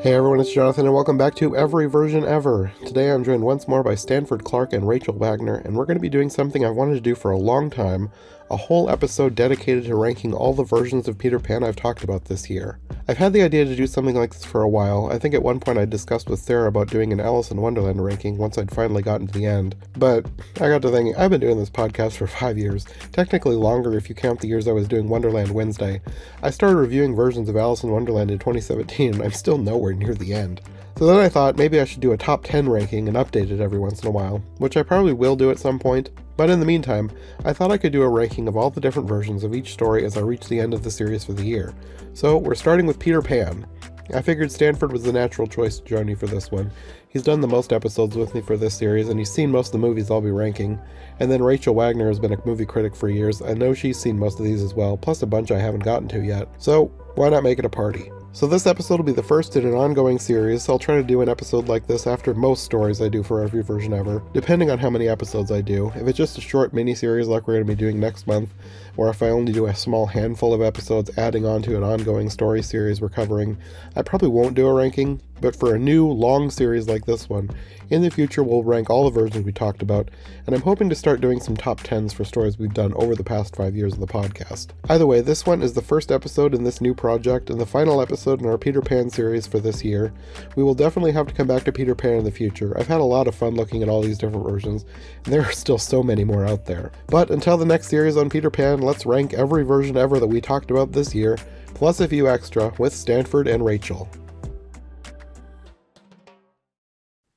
Hey everyone, it's Jonathan and welcome back to Every Version Ever. Today I'm joined once more by Stanford Clark and Rachel Wagner, and we're going to be doing something I've wanted to do for a long time, a whole episode dedicated to ranking all the versions of Peter Pan I've talked about this year. I've had the idea to do something like this for a while. I think at one point I discussed with Sarah about doing an Alice in Wonderland ranking once I'd finally gotten to the end. But I got to thinking, I've been doing this podcast for 5 years, technically longer if you count the years I was doing Wonderland Wednesday. I started reviewing versions of Alice in Wonderland in 2017 and I'm still nowhere near the end. So then I thought maybe I should do a top 10 ranking and update it every once in a while, which I probably will do at some point, but in the meantime, I thought I could do a ranking of all the different versions of each story as I reach the end of the series for the year. So we're starting with Peter Pan. I figured Stanford was the natural choice to join me for this one. He's done the most episodes with me for this series, and he's seen most of the movies I'll be ranking. And then Rachel Wagner has been a movie critic for years. I know she's seen most of these as well, plus a bunch I haven't gotten to yet. So why not make it a party? So this episode will be the first in an ongoing series. I'll try to do an episode like this after most stories I do for Every Version Ever, depending on how many episodes I do. If it's just a short mini-series like we're going to be doing next month, or if I only do a small handful of episodes adding on to an ongoing story series we're covering, I probably won't do a ranking, but for a new, long series like this one, in the future we'll rank all the versions we talked about, and I'm hoping to start doing some top 10s for stories we've done over the past 5 years of the podcast. Either way, this one is the first episode in this new project and the final episode in our Peter Pan series for this year. We will definitely have to come back to Peter Pan in the future. I've had a lot of fun looking at all these different versions, and there are still so many more out there. But until the next series on Peter Pan, let's rank every version ever that we talked about this year, plus a few extra, with Stanford and Rachel.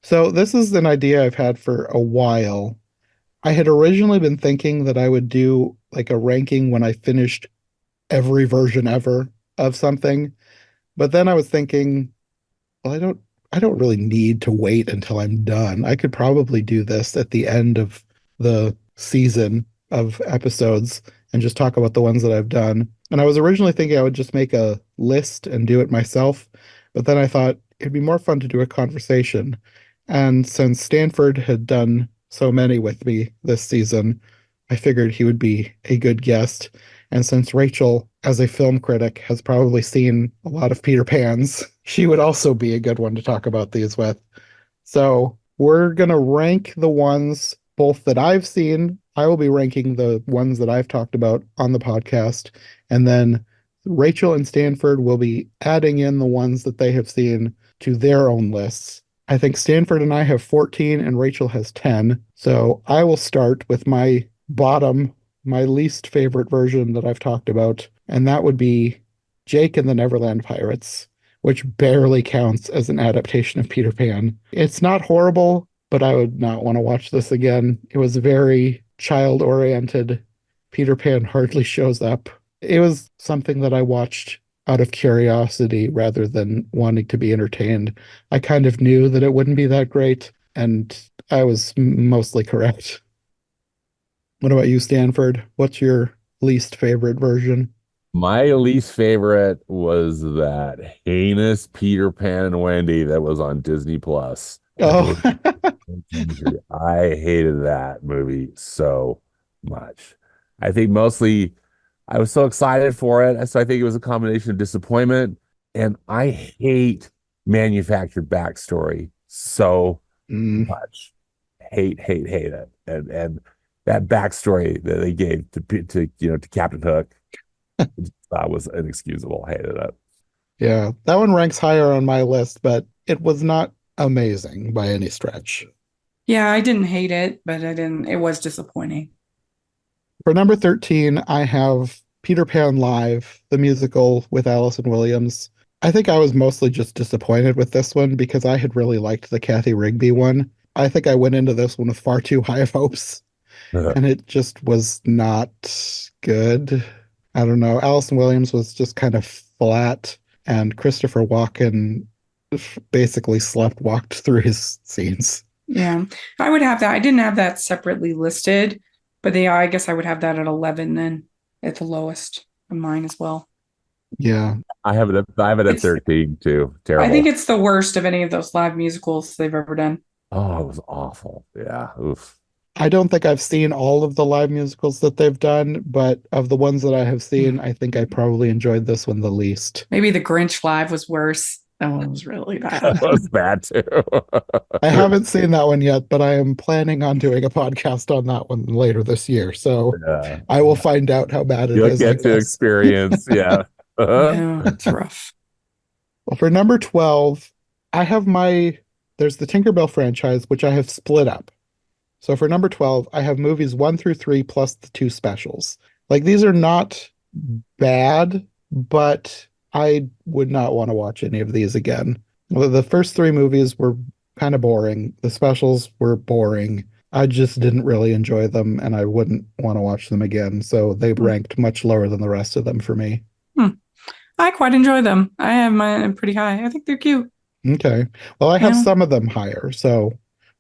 So this is an idea I've had for a while. I had originally been thinking that I would do like a ranking when I finished every version ever of something, but then I was thinking, well, I don't really need to wait until I'm done. I could probably do this at the end of the season of episodes and just talk about the ones that I've done. And I was originally thinking I would just make a list and do it myself, but then I thought it'd be more fun to do a conversation. And since Stanford had done so many with me this season, I figured he would be a good guest. And since Rachel, as a film critic, has probably seen a lot of Peter Pans, she would also be a good one to talk about these with. So we're going to rank the ones both that I've seen. I will be ranking the ones that I've talked about on the podcast. And then Rachel and Stanford will be adding in the ones that they have seen to their own lists. I think Stanford and I have 14 and Rachel has 10. So I will start with my bottom, my least favorite version that I've talked about, and that would be Jake and the Neverland Pirates, which barely counts as an adaptation of Peter Pan. It's not horrible, but I would not want to watch this again. It was very child-oriented. Peter Pan hardly shows up. It was something that I watched out of curiosity rather than wanting to be entertained. I kind of knew that it wouldn't be that great, and I was mostly correct. What about you, Stanford? What's your least favorite version? My least favorite was that heinous Peter Pan and Wendy that was on Disney Plus. Oh, I hated that movie so much. I think mostly I was so excited for it. So I think it was a combination of disappointment, and I hate manufactured backstory so mm, much. Hate it. And that backstory that they gave to Captain Hook, that was inexcusable. Hated it. yeah. That one ranks higher on my list, but it was not amazing by any stretch. Yeah, I didn't hate it, but it was disappointing. For number 13, I have Peter Pan Live, the musical with Allison Williams. I think I was mostly just disappointed with this one because I had really liked the Kathy Rigby one. I think I went into this one with far too high of hopes, and it just was not good. I don't know. Allison Williams was just kind of flat, and Christopher Walken basically slept walked through his scenes. Yeah, I would have that. I didn't have that separately listed, but yeah, I guess I would have that at 11 then at the lowest of mine as well. Yeah. I have it at It's, 13 too. I think Terrible. it's the worst of any of those live musicals they've ever done. Oh, it was awful. Yeah. Oof. I don't think I've seen all of the live musicals that they've done, but of the ones that I have seen, I think I probably enjoyed this one the least. Maybe The Grinch live was worse. That one was really That bad. was bad too. I haven't seen that one yet, but I am planning on doing a podcast on that one later this year. So Yeah. I will find out how bad it You'll is, I get to guess. experience. Yeah. Yeah, it's rough. Well, for number 12, I have there's the Tinkerbell franchise, which I have split up. So for number 12, I have movies 1 through 3 plus the two specials. Like these are not bad, but I would not want to watch any of these again. Well, the first three movies were kind of boring. The specials were boring. I just didn't really enjoy them, and I wouldn't want to watch them again. So they Hmm. ranked much lower than the rest of them for me. Hmm. I quite enjoy them. I have mine pretty high. I think they're cute. Okay. Well, I have Yeah. some of them higher, so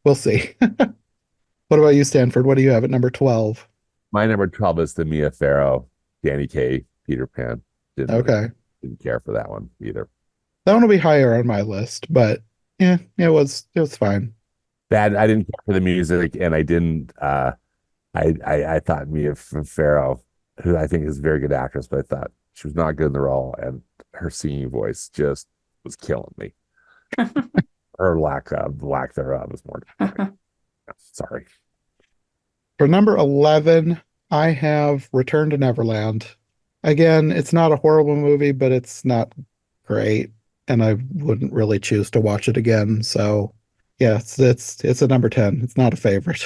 we'll see. What about you, Stanford? What do you have at number 12? My number 12 is the Mia Farrow, Danny Kaye, Peter Pan. Okay. Didn't care for that one either. That one will be higher on my list, but yeah, it was fine. Bad. I didn't care for the music, and I didn't. I thought Mia Farrow, who I think is a very good actress, but I thought she was not good in the role, and her singing voice just was killing me. Her lack thereof was more. Sorry. For number 11, I have Return to Neverland. Again, it's not a horrible movie, but it's not great, and I wouldn't really choose to watch it again. So, yeah, it's a number 10. It's not a favorite.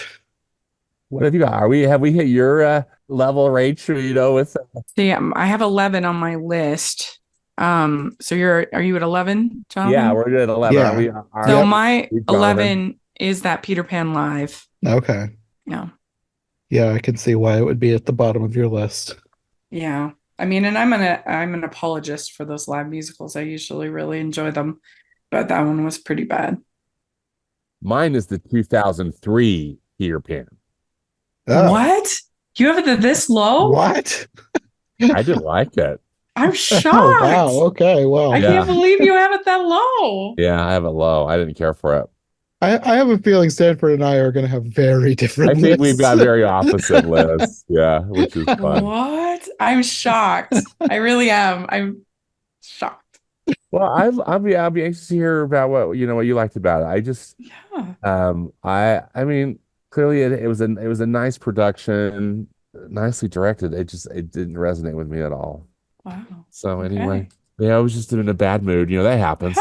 What have you got? Have we hit your level, Rach? With See, I have 11 on my list. So are you at 11, yeah, Jonathan? we're good at 11. Are Yeah. we? So Yep. my Jonathan? 11 is that Peter Pan Live. Okay. Yeah. Yeah, I can see why it would be at the bottom of your list. Yeah. I mean, and I'm an apologist for those live musicals. I usually really enjoy them, but that one was pretty bad. Mine is the 2003 Peter Pan. Oh, What? You have it this low? what? I didn't like it. I'm Oh, wow. shocked. Okay. Well, I Yeah. can't believe you have it that low. Yeah, I have it low. I didn't care for it. I have a feeling Stanford and I are going to have very I different think we've lists. got very opposite lists. Yeah, which is fun. What? I'm shocked. I really am. I'm shocked. Well, I'll be anxious to hear about what you liked about it. Yeah. I mean, clearly it was a nice production, nicely directed. It didn't resonate with me at all. Wow. So Okay. anyway, yeah, I was just in a bad mood. That happens.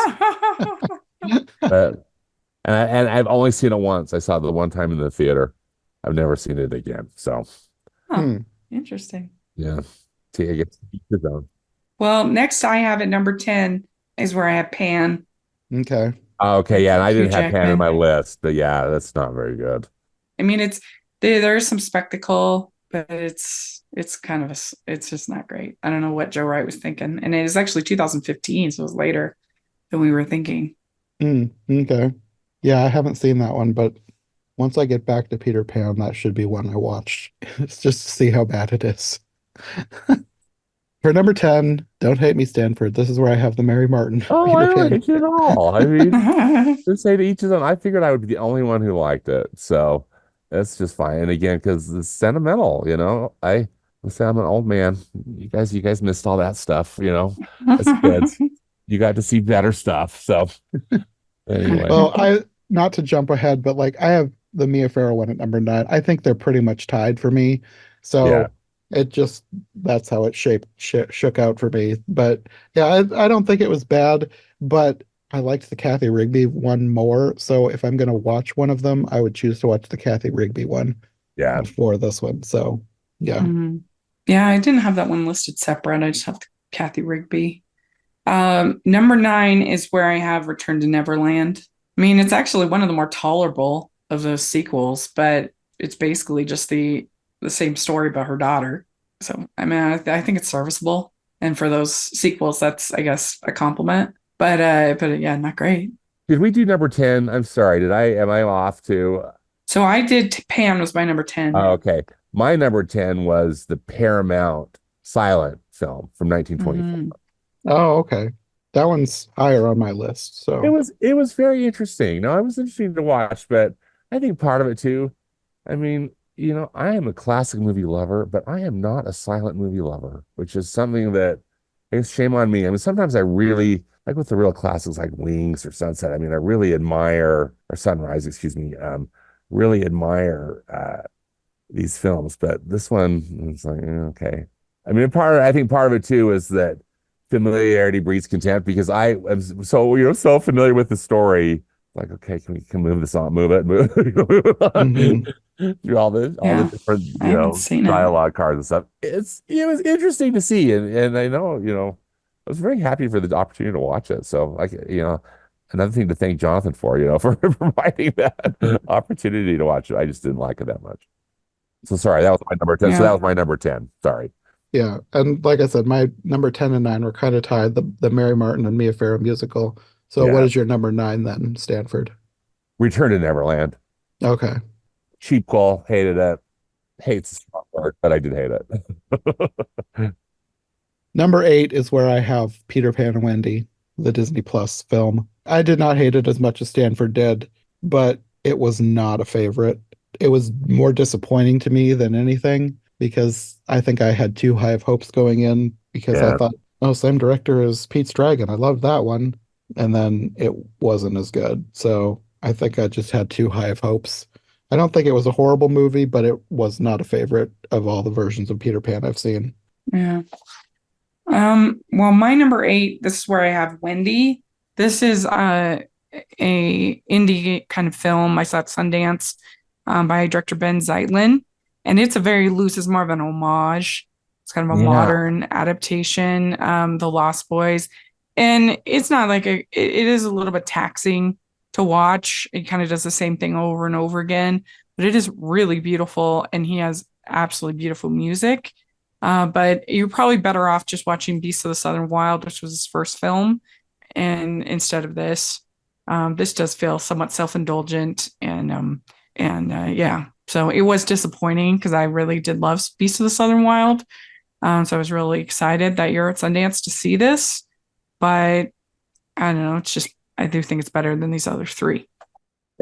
But and I've only seen it once. I saw it the one time in the theater. I've never seen it again. So Huh. Hmm. Interesting. yeah, see, I guess each his own. Well, next I have at number 10 is where I have Pan. Okay. Okay, yeah, and I Hugh didn't have Pan in Jackman. my list, but yeah, that's not very good. I mean, there's some spectacle, but it's kind of it's just not great. I don't know what Joe Wright was thinking, and it is actually 2015, so it was later than we were thinking. Okay. Yeah, I haven't seen that one, but once I get back to Peter Pan, that should be one I watch. It's just to see how bad it is. For number 10, Don't Hate Me, Stanford. This is where I have the Mary Martin Oh, I Peter don't Pan. hate you at all. I mean, just say to each of them. I figured I would be the only one who liked it, so that's just fine. And again, because it's sentimental, I say I'm an old man. You guys missed all that stuff, as kids. You got to see better stuff. So anyway, Well, not to jump ahead, but like I have the Mia Farrow one at number 9. I think they're pretty much tied for me. yeah, So it just that's how it shook out for me. But yeah, I don't think it was bad, but I liked the Kathy Rigby one more. So if I'm gonna watch one of them, I would choose to watch the Kathy Rigby one yeah. before this one. So yeah. Mhm. Yeah, I didn't have that one listed separate. I just have Kathy Rigby. Number 9 is where I have Return to Neverland. I mean, it's actually one of the more tolerable of those sequels, but it's basically just the same story about her daughter. So, I mean, I think it's serviceable. And for those sequels, that's, I guess, a compliment. But yeah, not great. Did we do number 10? I'm sorry. Am I off too? So I did Pan was my number 10. Oh, okay. My number 10 was the Paramount silent film from 1924. Mhm. Oh, okay. That one's higher on my list. So It was very interesting. No, it was interesting to watch, but I think part of it too, I mean, I am a classic movie lover, but I am not a silent movie lover, which is something that I guess shame on me. I mean, sometimes like with the real classics like Wings or Sunset. I mean, I really admire or Sunrise, excuse me. Really admire these films, but this one it's like okay. I mean, I think part of it too is that familiarity breeds contempt because I am so so familiar with the story. Like, okay, can we move this on, move it, move on Hmm. through all the Yeah, different I haven't seen it. dialogue cards and stuff. It was interesting to see, and I know I was very happy for the opportunity to watch it. So like another thing to thank Jonathan for for providing that opportunity to watch it. I just didn't like it that much. So sorry, that was my number 10. So that Yeah, was my number 10. Sorry. Yeah, and like I said, my number 10 and 9 were kind of tied, the Mary Martin and Mia Farrow musical. So what Yeah. is your number 9 then, Stanford? Return to Neverland. Okay. Cheap call, hated it. Hates the strong word, but I did hate it. Number 8 is where I have Peter Pan and Wendy, the Disney Plus film. I did not hate it as much as Stanford did, but it was not a favorite. It was more disappointing to me than anything because I think I had too high of hopes going in because I Yeah. thought, oh, same director as Pete's Dragon. I loved that one. And then it wasn't as good. So I think I just had too high of hopes. I don't think it was a horrible movie, but it was not a favorite of all the versions of Peter Pan I've seen. yeah. Well, my number 8, this is where I have Wendy. This is a indie kind of film I saw at Sundance by director Ben Zeitlin, and it's a very loose, it's more of an homage. It's kind of a Yeah. modern adaptation, The Lost Boys, and it's not like it is a little bit taxing to watch. It kind of does the same thing over and over again, but it is really beautiful, and he has absolutely beautiful music. But you're probably better off just watching Beasts of the Southern Wild, which was his first film, and instead of this. This does feel somewhat self-indulgent and yeah. So it was disappointing because I really did love Beasts of the Southern Wild. So I was really excited that you're at Sundance to see this. But I don't know, it's just I do think it's better than these other three.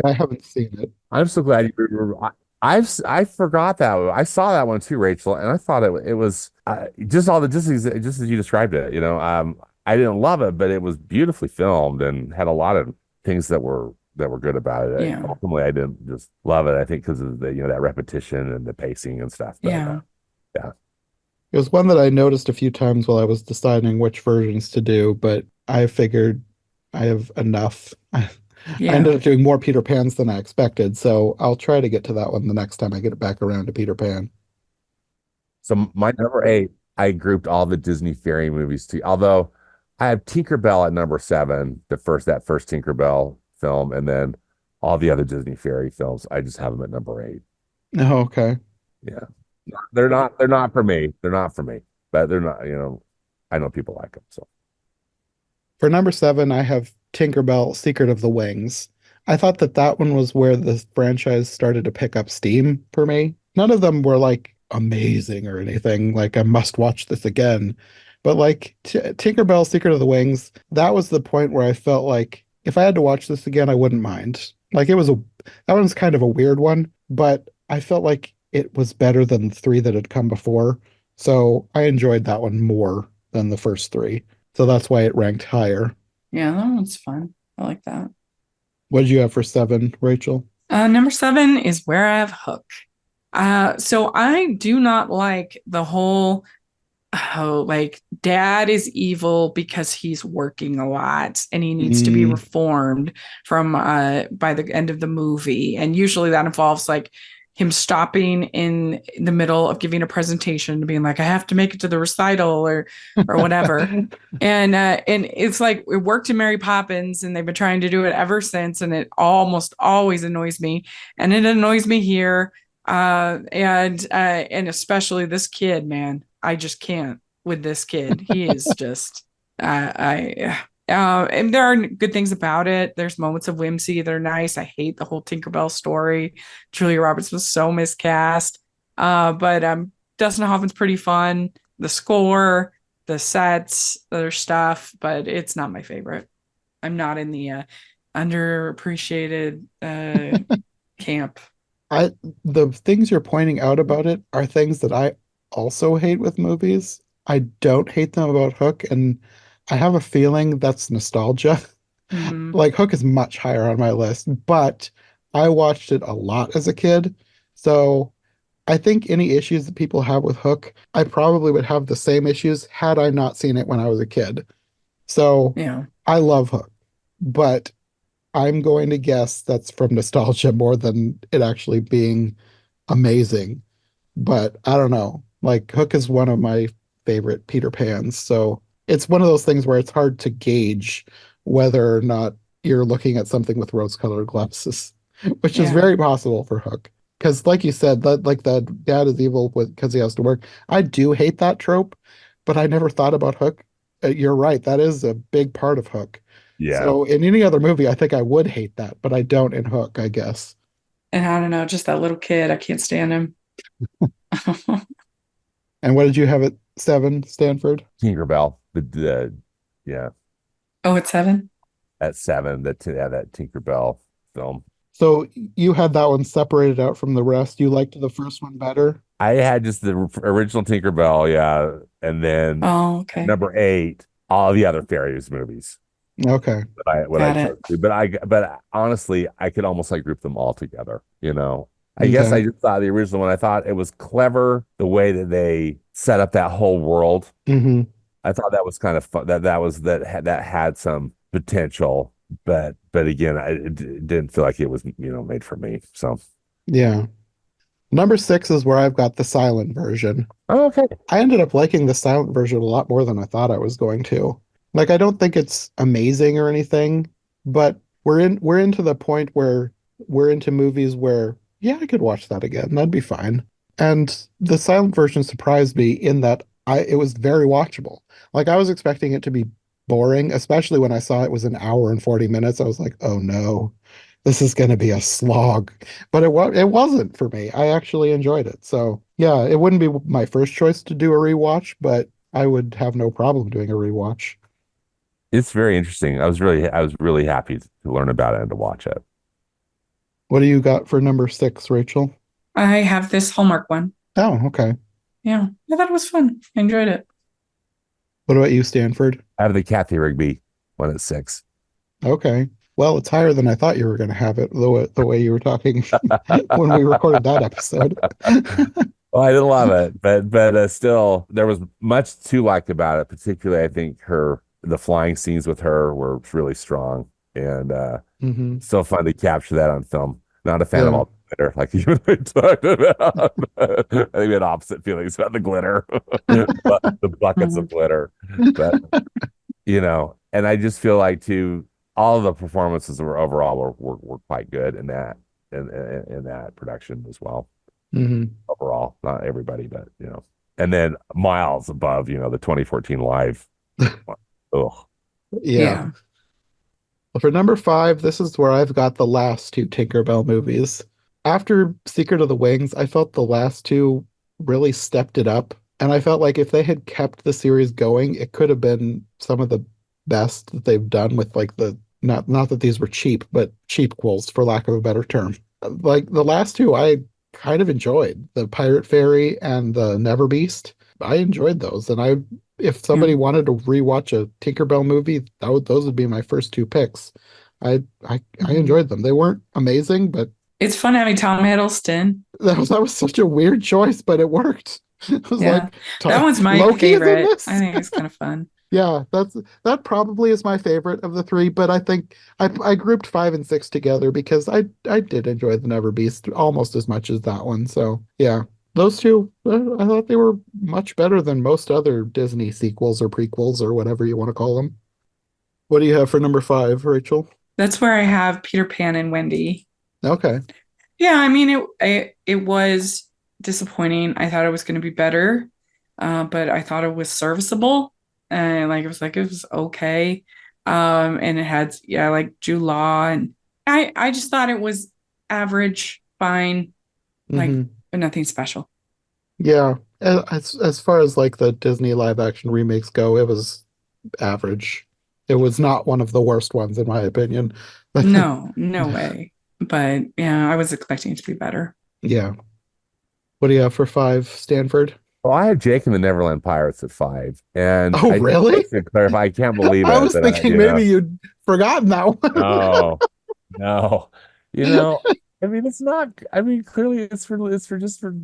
I haven't seen it. I'm so glad you remember. I forgot that one. I saw that one too, Rachel, and I thought it was just all the just as you described it. I didn't love it, but it was beautifully filmed and had a lot of things that were good about it. Yeah. Ultimately, I didn't just love it. I think because of the that repetition and the pacing and stuff. But Yeah. yeah, It was one that I noticed a few times while I was deciding which versions to do, but I figured I have enough. I Yeah. ended up doing more Peter Pans than I expected, so I'll try to get to that one the next time I get it back around to Peter Pan. so my number 8, I grouped all the Disney fairy movies too. Although I have Tinkerbell at number 7, that first Tinkerbell film, and then all the other Disney fairy films. I just have them at number 8. Oh, okay. Yeah, they're not for me. They're not for me, but they're not. I know people like them. So For number 7, I have Tinkerbell, Secret of the Wings. I thought that that one was where the franchise started to pick up steam for me. None of them were like amazing or anything, like I must watch this again. But like Tinkerbell, Secret of the Wings, that was the point where I felt like if I had to watch this again, I wouldn't mind. Like that one's kind of a weird one, but I felt like it was better than the three that had come before. So I enjoyed that one more than the first three. So that's why it ranked higher. Yeah, that one's fun. I like that. What did you have for 7, Rachel? Number 7 is Where I Have Hook. So I do not like the whole like dad is evil because he's working a lot and he needs to be Mm, reformed from by the end of the movie. And usually that involves like him stopping in the middle of giving a presentation and being like, I have to make it to the recital or whatever. And it's like it worked in Mary Poppins and they've been trying to do it ever since, and it almost always annoys me. And it annoys me here. And especially this kid, man. I just can't with this kid. He is just and there are good things about it. There's moments of whimsy that are nice. I hate the whole Tinkerbell story. Julia Roberts was so miscast. But Dustin Hoffman's pretty fun. The score, the sets, other stuff, but it's not my favorite. I'm not in the underappreciated camp. I the things you're pointing out about it are things that I also hate with movies. I don't hate them about Hook, and I have a feeling that's nostalgia. Hmm. Like Hook is much higher on my list, but I watched it a lot as a kid. So I think any issues that people have with Hook, I probably would have the same issues had I not seen it when I was a kid. So Yeah. I love Hook, but I'm going to guess that's from nostalgia more than it actually being amazing. But I don't know. Like Hook is one of my favorite Peter Pans. So it's one of those things where it's hard to gauge whether or not you're looking at something with rose-colored glasses, which is Yeah. very possible for Hook. Because, like you said, that like the dad is evil because he has to work. I do hate that trope, but I never thought about Hook. You're right. That is a big part of Hook. Yeah. So in any other movie, I think I would hate that, but I don't in Hook, I guess. And I don't know, just that little kid, I can't stand him. And what did you have at 7, Stanford? Tinkerbell. The yeah, Oh, it's 7? at 7, that Tinkerbell film. So you had that one separated out from the rest. You liked the first one better? I had just the original Tinkerbell, yeah, and then Oh, okay. number 8, all the other fairies movies. Okay. What I Got chose it. to, but honestly, I could almost like group them all together. I guess Okay. I just thought the original one. I thought it was clever the way that they set up that whole world. Hmm. I thought that was kind of fun. That had some potential, but again, it didn't feel like it was made for me. So Yeah. Number 6 is where I've got the silent version. oh, okay, I ended up liking the silent version a lot more than I thought I was going to. Like I don't think it's amazing or anything, but we're into the point where we're into movies where yeah, I could watch that again. That'd be fine. And the silent version surprised me in that it was very watchable. Like I was expecting it to be boring, especially when I saw it was an hour and 40 minutes. I was like, "Oh no. This is going to be a slog." But it wasn't for me. I actually enjoyed it. So, yeah, it wouldn't be my first choice to do a rewatch, but I would have no problem doing a rewatch. it's very interesting. I was really happy to learn about it and to watch it. What do you got for number 6, Rachel? I have this Hallmark one. Oh, okay. Yeah, I thought it was fun. I enjoyed it. What about you, Stanford? I have the Kathy Rigby one at 6. Okay. Well, it's higher than I thought you were going to have it, the way you were talking when we recorded that episode. Well, I didn't love it, but still, there was much to like about it. Particularly, I think the flying scenes with her were really strong and Hmm. so fun to capture that on film. Not a fan of Yeah. all the glitter, like you and I talked about. I think we had opposite feelings about the glitter, but the buckets of Mhm. glitter. But and I just feel like too, all of the performances were overall were quite good in that production as well. Hmm. Overall, not everybody, but and then miles above, the 2014 live. Oh, Yeah. Yeah. Well, for number 5, this is where I've got the last two Tinkerbell movies. After Secret of the Wings, I felt the last two really stepped it up. And I felt like if they had kept the series going, it could have been some of the best that they've done with like the not that these were cheap, but cheapquels for lack of a better term. Like the last two I kind of enjoyed, the Pirate Fairy and the Never Beast. I enjoyed those. And if Yeah. somebody wanted to rewatch a Tinkerbell movie, those would be my first two picks. I Mhm. enjoyed them. They weren't amazing, but It's fun having Tom Hiddleston. that was such a weird choice, but it worked. It was Yeah. like That one's my Loki is in favorite. I this. think it's kind of fun. Yeah, that probably is my favorite of the three, but I think I grouped 5 and 6 together because I did enjoy the Never Beast almost as much as that one. So yeah, those two I thought they were much better than most other Disney sequels or prequels or whatever you want to call them. What do you have for number 5, Rachel? That's where I have Peter Pan and Wendy. Okay. Yeah, I mean it was disappointing. I thought it was going to be better, but I thought it was serviceable, and like it was okay. And it had yeah like Jude Law, and I just thought it was average, fine, like Hmm. but nothing special. Yeah. As far as like the Disney live action remakes go, it was average. It was not one of the worst ones in my opinion. No, no way. But yeah, I was expecting it to be better. Yeah. What do you have for 5, Stanford? Oh, I have Jake and the Neverland Pirates at 5, and Oh, I really? should clarify. I can't believe I it was that I, thinking maybe you'd forgotten that one. no, no, you know, I mean, it's not. I mean, clearly, it's for just for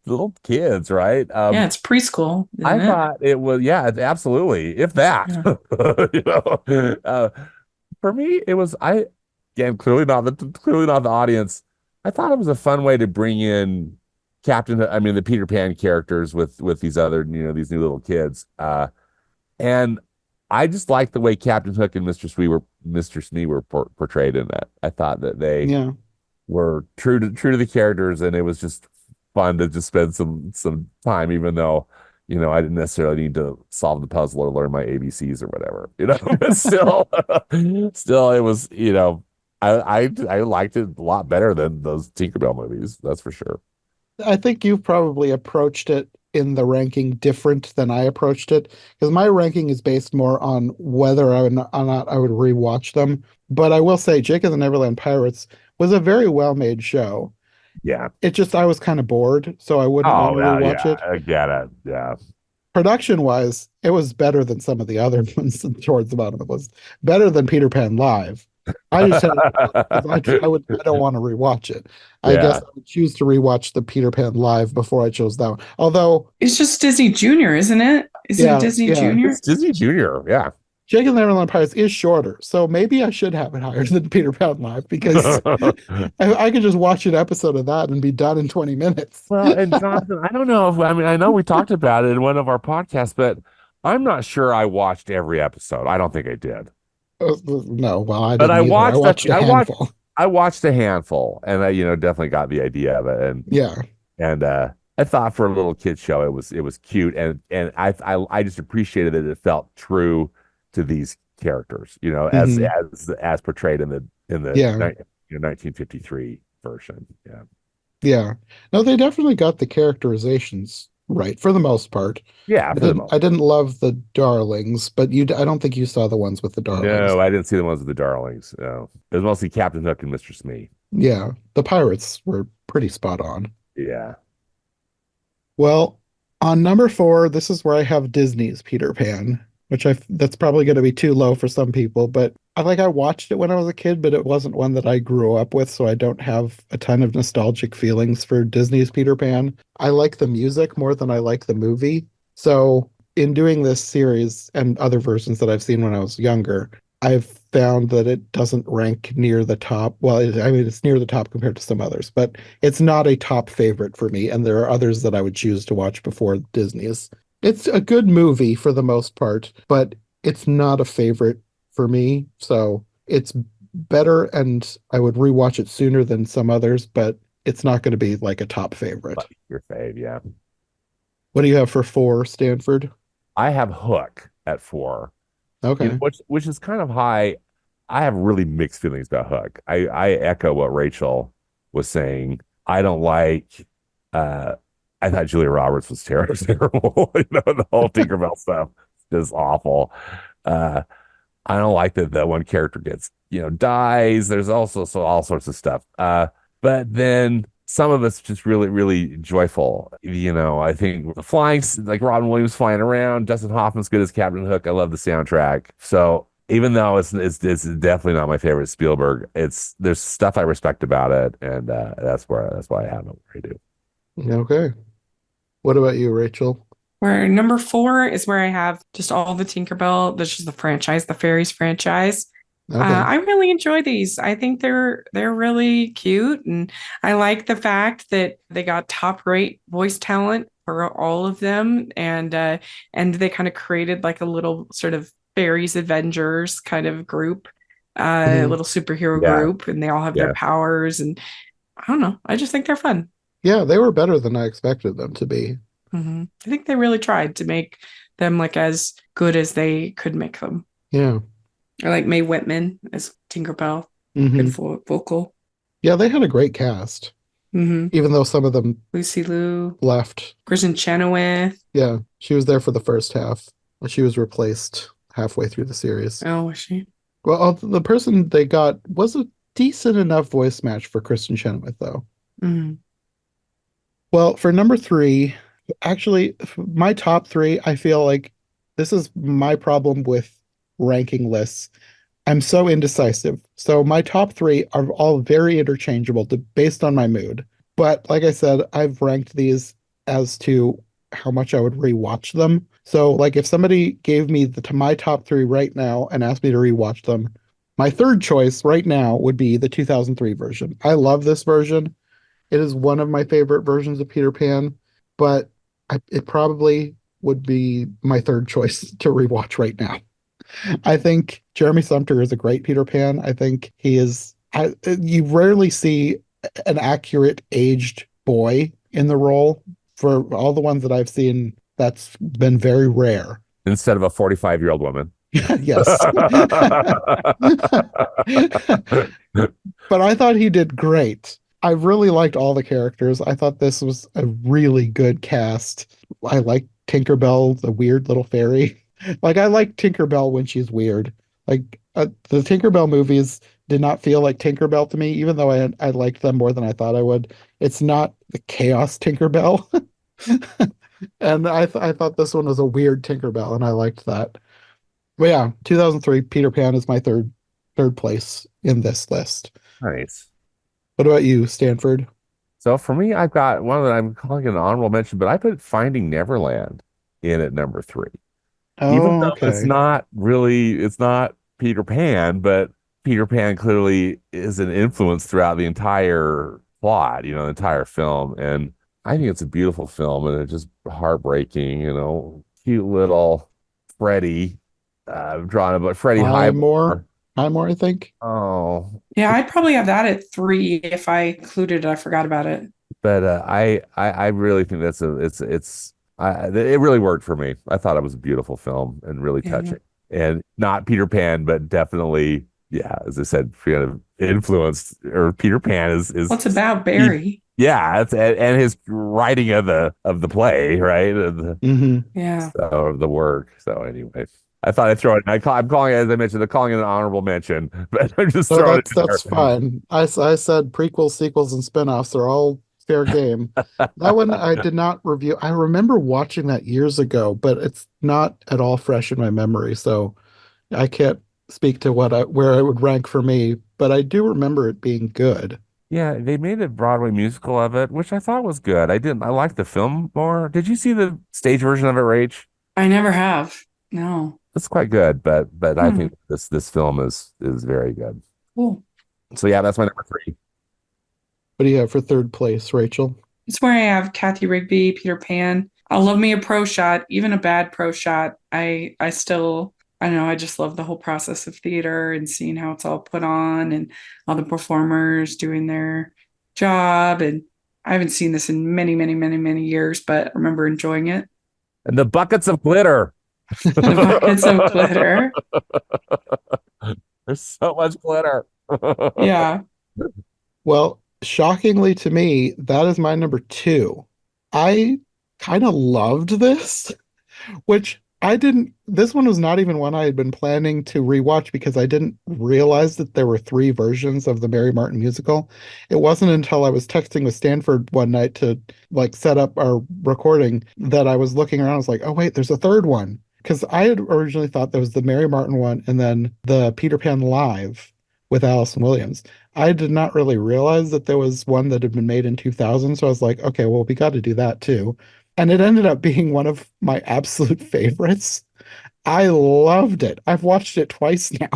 little kids, right? Yeah, it's preschool, I isn't it? thought it was, yeah, absolutely, if that, Yeah. for me, it was again clearly not the audience. I thought it was a fun way to bring in I mean, the Peter Pan characters with these other, these new little kids. And I just liked the way Captain Hook and Mr. Smee were portrayed in that. I thought that they Yeah. were true to the characters, and it was just fun to just spend some time, even though I didn't necessarily need to solve the puzzle or learn my ABCs or whatever, but still it was, I liked it a lot better than those Tinkerbell movies, that's for sure. I think you've probably approached it in the ranking different than I approached it because my ranking is based more on whether or not I would rewatch them. But I will say, Jake and the Neverland Pirates was a very well made show. Yeah. It just, I was kind of bored, so I wouldn't want Oh, to well, rewatch yeah, it. I get it. Yeah. Production wise, it was better than some of the other ones towards the bottom. It was better than Peter Pan Live. I just had I don't want to rewatch it. I guess Yeah. I would choose to rewatch the Peter Pan Live before I chose that one. Although, It's just Disney Junior, isn't it? Is it yeah, Disney yeah, Junior? It's Disney Junior. Yeah. Jake and the Neverland Pirates is shorter, so maybe I should have it higher than Peter Pan Live because I could just watch an episode of that and be done in 20 minutes. Well, and Jonathan, I don't know if, I mean, I know we talked about it in one of our podcasts, but I'm not sure I watched every episode. I don't think I did. No, well, I But didn't either. I watched a handful. I watched a handful, and I, definitely got the idea of it. Yeah. And I thought for a little kid show, it was cute, and I just appreciated that it felt true to these characters, as Hmm. as portrayed in the Yeah. 1953 version. Yeah. Yeah. No, they definitely got the characterizations right for the most part. Yeah, for the most. I didn't love the darlings, but I don't think you saw the ones with the darlings. No, I didn't see the ones with the darlings. No. It was mostly Captain Hook and Mr. Smee. Yeah. The pirates were pretty spot on. Yeah. Well, on number 4, this is where I have Disney's Peter Pan, which that's probably going to be too low for some people, but I watched it when I was a kid, but it wasn't one that I grew up with, so I don't have a ton of nostalgic feelings for Disney's Peter Pan. I like the music more than I like the movie. So, in doing this series and other versions that I've seen when I was younger, I've found that it doesn't rank near the top. Well, I mean, it's near the top compared to some others, but it's not a top favorite for me. And there are others that I would choose to watch before Disney's. It's a good movie for the most part, but it's not a favorite for me. So it's better, and I would rewatch it sooner than some others, but it's not going to be like a top favorite. Like your fave, yeah. What do you have for 4, Stanford? I have Hook at 4. Okay. Which is kind of high. I have really mixed feelings about Hook. I echo what Rachel was saying. I don't like I thought Julia Roberts was terrible. The whole Tinkerbell stuff is awful. I don't like that one character gets, dies. There's also all sorts of stuff. But then some of it's just really, really joyful. I think the flying, like Robin Williams flying around, Dustin Hoffman's good as Captain Hook. I love the soundtrack. So even though it's definitely not my favorite Spielberg, there's stuff I respect about it, and that's why I have it where I do. Okay. What about you, Rachel? Where number 4 is where I have just all the Tinkerbell. This is the franchise, the Fairies franchise. Okay. I really enjoy these. I think they're really cute, and I like the fact that they got top rate voice talent for all of them, and they kind of created like a little sort of Fairies Avengers kind of group, Mhm. little superhero Yeah. group, and they all have Yeah. their powers, and I don't know. I just think they're fun. Yeah, they were better than I expected them to be. I think they really tried to make them like as good as they could make them. Yeah. Or like Mae Whitman as Tinkerbell, Hmm. good vocal. Yeah, they had a great cast, Mm-hmm. even though some of them Lucy Liu, left. Kristen Chenoweth. Yeah, she was there for the first half. She was replaced halfway through the series. Oh, was she? Well, the person they got was a decent enough voice match for Kristen Chenoweth, though. Mm. Well, for number 3, Actually, my top three, I feel like this is my problem with ranking lists. I'm so indecisive. So my top three are all very interchangeable based on my mood. But like I said, I've ranked these as to how much I would rewatch them. So like if somebody gave me my top three right now and asked me to rewatch them, my third choice right now would be the 2003 version. I love this version. It is one of my favorite versions of Peter Pan, but it probably would be my third choice to rewatch right now. I think Jeremy Sumter is a great Peter Pan. I think he is. You rarely see an accurate aged boy in the role. For all the ones that I've seen, that's been very rare. Instead of a 45-year-old woman. Yes. But I thought he did great. I really liked all the characters. I thought this was a really good cast. I like Tinkerbell, the weird little fairy. Like I like Tinkerbell when she's weird. Like the Tinkerbell movies did not feel like Tinkerbell to me, even though I liked them more than I thought I would. It's not the chaos Tinkerbell. And I thought this one was a weird Tinkerbell, and I liked that. But yeah, 2003 Peter Pan is my third place in this list. Nice. What about you, Stanford? So for me, I've got one that I'm calling an honorable mention, but I put Finding Neverland in at number three. Even Oh, though okay. it's not Peter Pan, but Peter Pan clearly is an influence throughout the entire plot, the entire film. And I think it's a beautiful film and it's just heartbreaking, cute little Freddie, drawn about Freddie Highmore. Highmore. Highmore, I think. Oh, Yeah, I'd probably have that at three if I included it. I forgot about it. but I really think it really worked for me. I thought it was a beautiful film and really Yeah. touching. And not Peter Pan, but definitely, yeah, as I said, kind of influenced, or Peter Pan is What's about he, Barry? yeah, and his writing of the play, right? Hmm. Yeah. Of the work. So anyway, I thought I'd throw it. I'm calling it, as I mentioned, I'm calling it an honorable mention, but I'm just So throwing it in that's there. fine. I said prequels, sequels, and spinoffs are all fair game. That one I did not review. I remember watching that years ago, but it's not at all fresh in my memory, so I can't speak to where it would rank for me. But I do remember it being good. Yeah, they made a Broadway musical of it, which I thought was good. I liked the film more. Did you see the stage version of it, Rach? I never have. No. It's quite good, but I Hmm. think this film is very good. Cool. So yeah, that's my number three. What do you have for third place, Rachel? It's where I have Kathy Rigby, Peter Pan. I love me a pro shot, even a bad pro shot. I still, I don't know, I just love the whole process of theater and seeing how it's all put on and all the performers doing their job. And I haven't seen this in many, many, many, many years, but I remember enjoying it. And the buckets of glitter. The buckets of glitter. There's so much glitter. Yeah. Well, shockingly to me, that is my number two. I kind of loved this, which I didn't. This one was not even one I had been planning to rewatch because I didn't realize that there were three versions of the Mary Martin musical. It wasn't until I was texting with Stanford one night to like set up our recording that I was looking around. I was like, oh, wait, there's a third one. Because I had originally thought there was the Mary Martin one and then the Peter Pan Live with Allison Williams. I did not really realize that there was one that had been made in 2000. So I was like, okay, well, we got to do that too. And it ended up being one of my absolute favorites. I loved it. I've watched it twice now.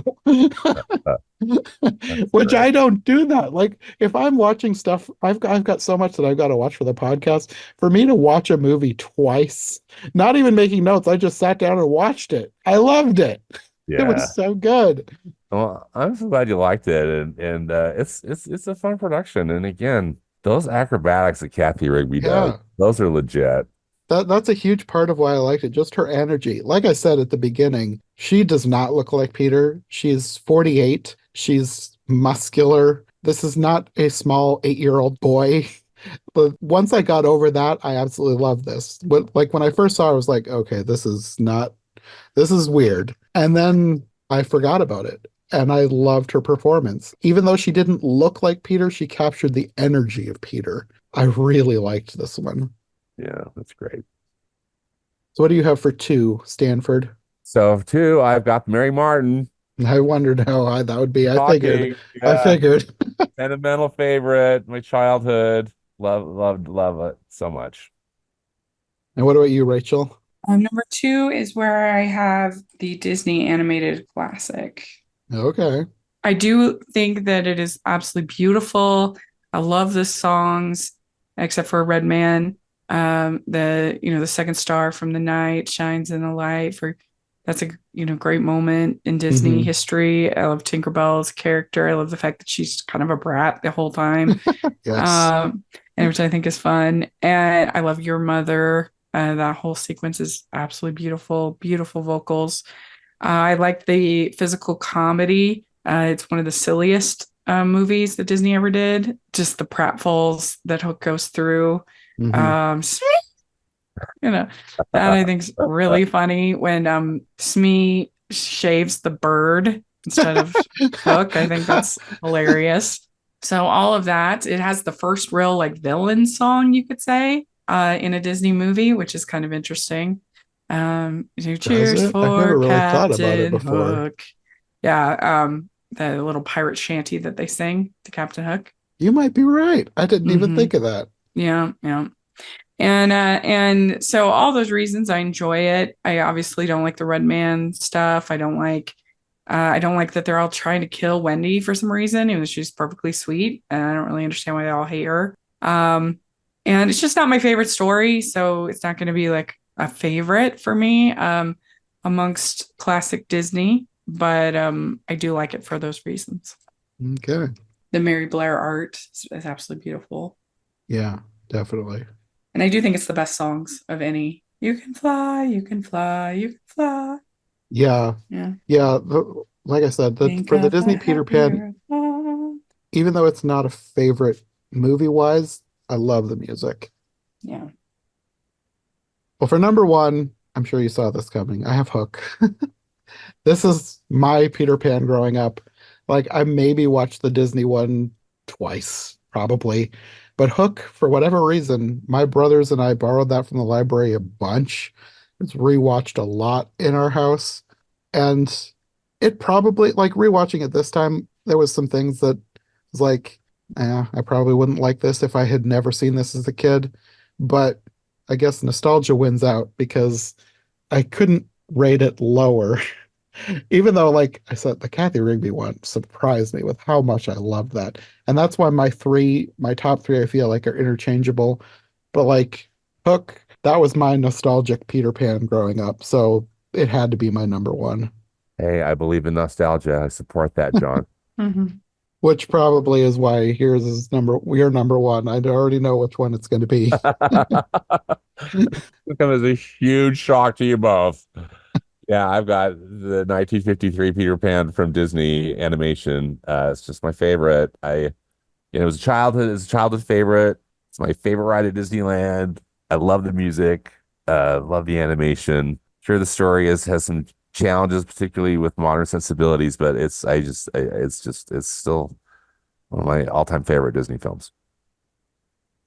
That's Which great. I don't do that. Like if I'm watching stuff, I've got so much that I've got to watch for the podcast. For me to watch a movie twice, not even making notes, I just sat down and watched it. I loved it. It Yeah. was so good. Well, I'm so glad you liked it, and it's a fun production. And again, those acrobatics that Kathy Rigby does, Yeah. those are legit. That's a huge part of why I liked it, just her energy. Like I said at the beginning, she does not look like Peter. She's 48. She's muscular. This is not a small 8-year-old boy. But once I got over that, I absolutely love this. But like when I first saw it, I was like, okay, this is weird. And then I forgot about it. And I loved her performance. Even though she didn't look like Peter, she captured the energy of Peter. I really liked this one. Yeah, that's great. So what do you have for two, Stanford? So two, I've got Mary Martin. I wondered how high that would be. I figured. Shocking. I Yeah. figured. Sentimental favorite, my childhood. Love it so much. And what about you, Rachel? Number two is where I have the Disney animated classic. Okay. I do think that it is absolutely beautiful. I love the songs, except for Red Man. The second star from the night shines in the light for that's a great moment in Disney Hmm. history. I love Tinkerbell's character. I love the fact that she's kind of a brat the whole time. Yes. Um, and which I think is fun. And I love Your Mother. That whole sequence is absolutely beautiful, beautiful vocals. I like the physical comedy. It's one of the silliest movies that Disney ever did. Just the pratfalls that Hook goes through. Hmm. Um, you know, that I think's really funny when Smee shaves the bird instead of Hook. I think that's hilarious. So all of that, it has the first real like villain song, you could say, in a Disney movie, which is kind of interesting. Does Cheers it? I've never for really thought about it Captain before. Hook. Yeah, the little pirate shanty that they sing to Captain Hook. You might be right. I didn't even Hmm. think of that. Yeah, yeah. And so all those reasons I enjoy it. I obviously don't like the Red Man stuff. I don't like that they're all trying to kill Wendy for some reason, even though she's perfectly sweet. And I don't really understand why they all hate her. And it's just not my favorite story, so it's not going to be like a favorite for me amongst classic Disney, but I do like it for those reasons. Okay. The Mary Blair art is absolutely beautiful. Yeah, definitely. And I do think it's the best songs of any. You can fly, you can fly, you can fly. Yeah. Yeah. Yeah. Like I said, Think for the of a Disney Peter Pan, happier thought. even though it's not a favorite movie wise, I love the music. Yeah. Well, for number one, I'm sure you saw this coming. I have Hook. This is my Peter Pan growing up. Like, I maybe watched the Disney one twice, probably. But Hook, for whatever reason, my brothers and I borrowed that from the library a bunch. It's rewatched a lot in our house. And it probably, like, rewatching it this time, there was some things that was like, I probably wouldn't like this if I had never seen this as a kid. But I guess nostalgia wins out because I couldn't rate it lower. Even though, like I said, the Kathy Rigby one surprised me with how much I loved that. And that's why my top three, I feel like are interchangeable. But like Hook, that was my nostalgic Peter Pan growing up. So it had to be my number one, Hey, I believe in nostalgia. I support that, John. Mm-hmm. which probably is why we're number one. I already know which one it's going to be. It's come as a huge shock to you both. Yeah, I've got the 1953 Peter Pan from Disney animation. It's just my favorite. It was a childhood favorite. It's my favorite ride at Disneyland. I love the music. Love the animation. Sure, the story has some challenges, particularly with modern sensibilities, but it's still one of my all-time favorite Disney films.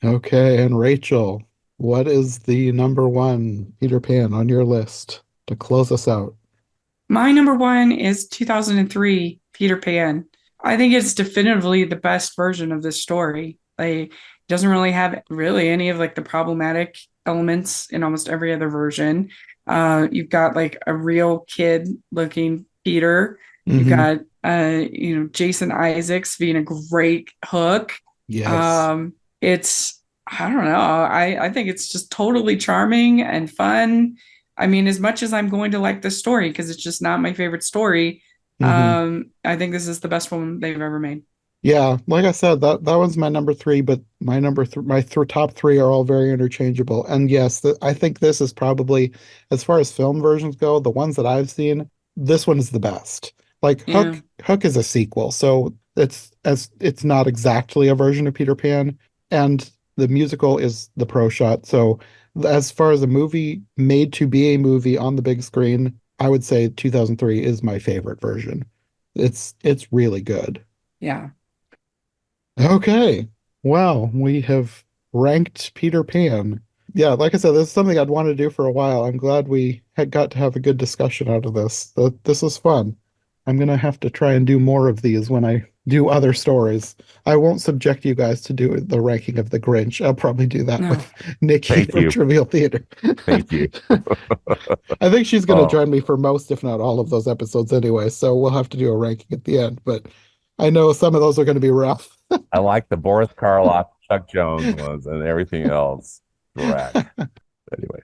Okay, and Rachel, what is the number one Peter Pan on your list to close us out? My number one is 2003 Peter Pan. I think it's definitively the best version of this story. Like, it doesn't really have really any of like the problematic elements in almost every other version. You've got like a real kid looking Peter. You've Hmm. got Jason Isaacs being a great Hook. Yes. It's I don't know. I think it's just totally charming and fun. I mean, as much as I'm going to like this story because it's just not my favorite story, Hmm. I think this is the best one they've ever made. Yeah, like I said, that one's my number three, but my top three are all very interchangeable. And yes, I think this is probably, as far as film versions go, the ones that I've seen, this one is the best. Like Yeah, Hook is a sequel, so it's not exactly a version of Peter Pan, and the musical is the pro shot. So as far as a movie made to be a movie on the big screen, I would say 2003 is my favorite version. It's really good. yeah. Okay. Well, we have ranked Peter Pan. Yeah, like I said, this is something I'd wanted to do for a while. I'm glad we had got to have a good discussion out of this. This was fun. I'm gonna have to try and do more of these when I do other stories. I won't subject you guys to do the ranking of the Grinch. I'll probably do that No. with Nikki Thank from you. Trivial Theater. Thank you. I think she's gonna Oh, join me for most, if not all, of those episodes anyway, so we'll have to do a ranking at the end. But I know some of those are gonna be rough. I like the Boris Karloff, Chuck Jones ones, and everything else. Correct. Anyways,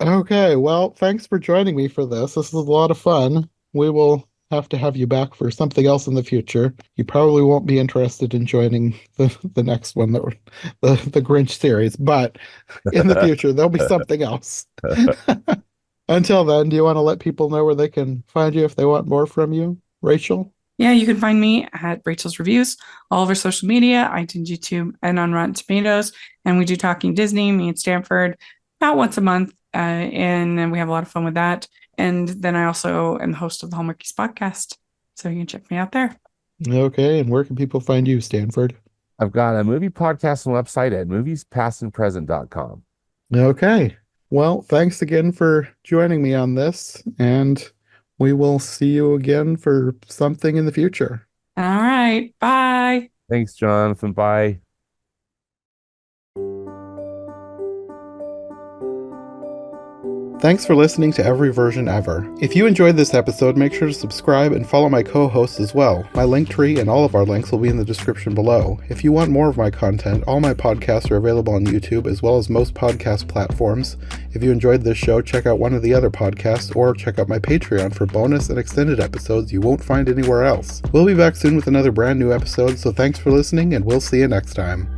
Okay, well, thanks for joining me for this. This is a lot of fun. We will have to have you back for something else in the future. You probably won't be interested in joining the next one, the Grinch series, but in the future there'll be something else. Until then, do you want to let people know where they can find you if they want more from you, Rachel? Yeah, you can find me at Rachel's Reviews, all over social media, iTunes, YouTube, and on Rotten Tomatoes. And we do Talking Disney, me and Stanford, about once a month. And we have a lot of fun with that. And then I also am the host of the Hallmarkies podcast. So you can check me out there. Okay, and where can people find you, Stanford? I've got a movie podcast and website at moviespastandpresent.com. Okay. Well, thanks again for joining me on this, and we will see you again for something in the future. All right. Bye. Thanks, Jonathan. Bye. Thanks for listening to Every Version Ever. If you enjoyed this episode, make sure to subscribe and follow my co-hosts as well. My Linktree and all of our links will be in the description below. If you want more of my content, all my podcasts are available on YouTube as well as most podcast platforms. If you enjoyed this show, check out one of the other podcasts or check out my Patreon for bonus and extended episodes you won't find anywhere else. We'll be back soon with another brand new episode, so thanks for listening and we'll see you next time.